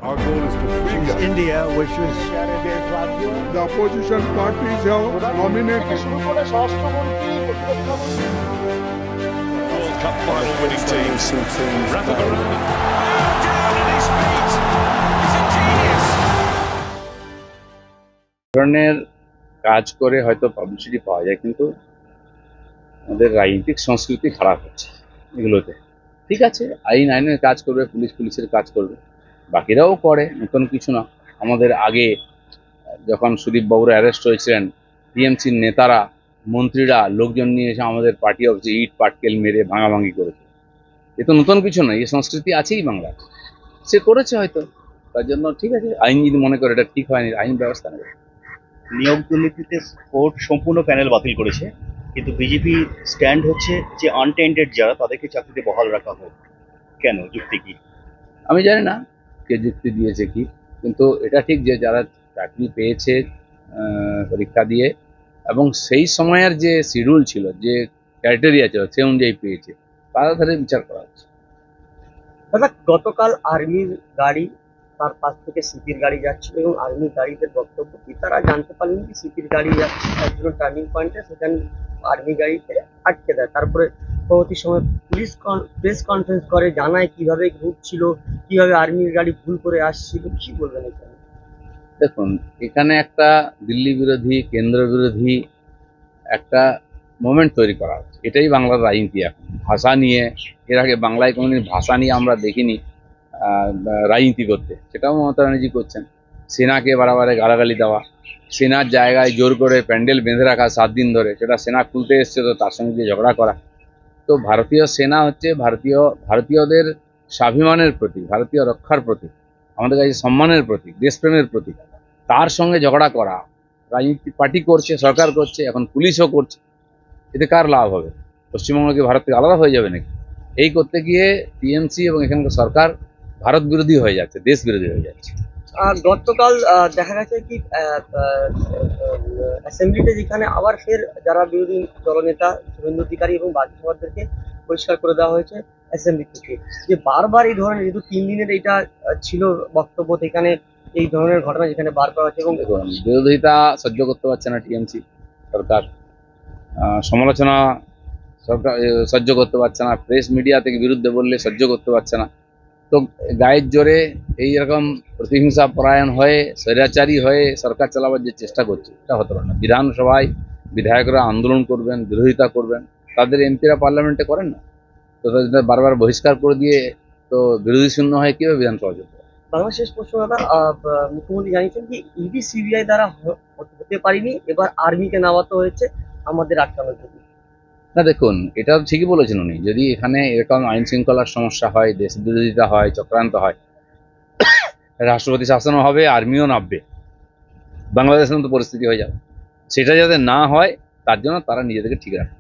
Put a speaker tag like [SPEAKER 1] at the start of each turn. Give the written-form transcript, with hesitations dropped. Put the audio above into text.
[SPEAKER 1] Our goal is to free Kashmir.
[SPEAKER 2] India, which was
[SPEAKER 1] The opposition parties have nominated.
[SPEAKER 3] World Cup final winning teams. Rafa Varane. Down at his feet. He's a genius.
[SPEAKER 4] ধরনের কাজ করে হয়তো publicity পাওয়া যায়, কিন্তু আমাদের রাজনৈতিক সংস্কৃতি খারাপ হচ্ছে এগুলোতে। ঠিক আছে, আইনের কাজ করবে, পুলিশের কাজ করবে, বাকিরাও করে, নতুন কিছু না। আমাদের আগে যখন সুদীপ বাবুরা অ্যারেস্ট হয়েছিলেন, টিএমসির নেতারা, মন্ত্রীরা লোকজন নিয়ে এসে আমাদের পার্টি অফিসে ইট পাটকেল মেরে ভাঙাভাঙি করেছে। এ তো নতুন কিছু নয়, এই সংস্কৃতি আছেই বাংলার। সে করেছে হয়তো, তার জন্য ঠিক আছে, আইন যদি মনে করে এটা ঠিক হয়নি, আইন ব্যবস্থা নেবে।
[SPEAKER 5] নিয়োগ দুর্নীতিতে কোর্ট সম্পূর্ণ প্যানেল বাতিল করেছে, কিন্তু বিজেপি স্ট্যান্ড হচ্ছে যে আনটেন্টেড যারা তাদেরকে চাকরিতে বহাল রাখা হোক। কেন, যুক্তি কি?
[SPEAKER 4] আমি জানি না কে যুক্তি দিয়েছে কি, কিন্তু এটা ঠিক যে যারা চাকরি পেয়েছে পরীক্ষা দিয়ে এবং সেই সময়ের যে শিডিউল ছিল, যে ক্রাইটেরিয়া ছিল, সে অনুযায়ী পেয়েছে, তারা তাদের বিচার করা হচ্ছে।
[SPEAKER 6] দাদা, গতকাল আর্মির গাড়ি তার পাশ থেকে সিপির গাড়ি যাচ্ছিল এবং আর্মির গাড়িদের বক্তব্য কি, তারা জানতে পারলেন কি সিপির গাড়ি যাচ্ছে তার জন্য টার্নিং পয়েন্টে, সেখানে আর্মি গাড়িতে আটকে দেয়। তারপরে পরবর্তী সময় পুলিশ প্রেস কনফারেন্স করে, জানায় কিভাবে ঘুরছিল, কিভাবে আর্মির গাড়ি ভুল করে আসছিল। কি বলবেন এখানে?
[SPEAKER 4] দেখুন, এখানে একটা দিল্লি বিরোধী, কেন্দ্র বিরোধী একটা মোমেন্ট তৈরি করা হচ্ছে। এটাই বাংলার রাজনীতি এখন, ভাষা নিয়ে। এর আগে বাংলায় কোনোদিন ভাষা নিয়ে আমরা দেখিনি রাজনীতি করতে, সেটাও মমতা ব্যানার্জি করছেন। সেনাকে বারে গালাগালি দেওয়া, সেনার জায়গায় জোর করে প্যান্ডেল বেঁধে রাখা 7 দিন ধরে, সেটা সেনা খুলতে এসছে তো তার সঙ্গে গিয়ে ঝগড়া করা। তো ভারতীয় সেনা হচ্ছে ভারতীয়দের স্বাভিমানের প্রতীক, ভারতীয় রক্ষার প্রতীক, আমাদের কাছে সম্মানের প্রতীক, দেশপ্রেমের প্রতীক। তার সঙ্গে ঝগড়া করা রাজনীতি পার্টি করছে, সরকার করছে, এখন পুলিশও করছে। এতে কার লাভ হবে? পশ্চিমবঙ্গ কি ভারত থেকে আলাদা হয়ে যাবে নাকি? এই করতে গিয়ে টিএমসি এবং এখানকার সরকার ভারত বিরোধী হয়ে যাচ্ছে, দেশ বিরোধী হয়ে যাচ্ছে।
[SPEAKER 6] গতকাল দেখা গেছে কি অ্যাসেম্বলিতে, যেখানে আবার ফের যারা বিরোধী দলনেতা শুভেন্দু অধিকারী এবং বাকি সবাইদেরকে পরিষ্কার করে দেওয়া হয়েছে অ্যাসেম্বলি থেকে, যে বারবার এই ধরনের, যেহেতু 3 দিনের এইটা ছিল বক্তব্য, এখানে এই ধরনের ঘটনা যেখানে বারবার হচ্ছে এবং
[SPEAKER 4] দেখুন, বিরোধিতা সহ্য করতে পারছে না টিএমসি সরকার, সমালোচনা সরকার সহ্য করতে পারছে না, প্রেস মিডিয়া থেকে বিরুদ্ধে বললে সহ্য করতে পারছে না। তো গায়ের জোরে এইরকম প্রতিহিংসা পরায়ণ হয়ে, স্বৈরাচারী হয়ে সরকার চালাবার যে চেষ্টা করছে, এটা হতে পারে না। বিধানসভায় বিধায়করা আন্দোলন করবেন, বিরোধিতা করবেন, তাদের এমপিরা পার্লামেন্টে করেন না। তো তাদের বারবার বহিষ্কার করে দিয়ে তো বিরোধী শূন্য হয়ে কীভাবে বিধানসভা চলবে?
[SPEAKER 6] বাংলা শেষ প্রশ্ন দাদা, মুখ্যমন্ত্রী জানিয়েছেন কি ইডি সিবিআই দ্বারা হতে পারিনি, এবার আর্মিকে নামাতে হয়েছে আমাদের আটকানোর জন্য।
[SPEAKER 4] না দেখুন, এটা ঠিকই বলেছেন উনি। যদি এখানে এরকম আইন শৃঙ্খলার সমস্যা হয়, দেশ বিরোধিতা হয়, চক্রান্ত হয়, রাষ্ট্রপতি শাসনও হবে, আর্মিও নামবে, বাংলাদেশের মতো পরিস্থিতি হয়ে যাবে। সেটা যাতে না হয় তার জন্য তারা নিজেদেরকে ঠিক রাখে।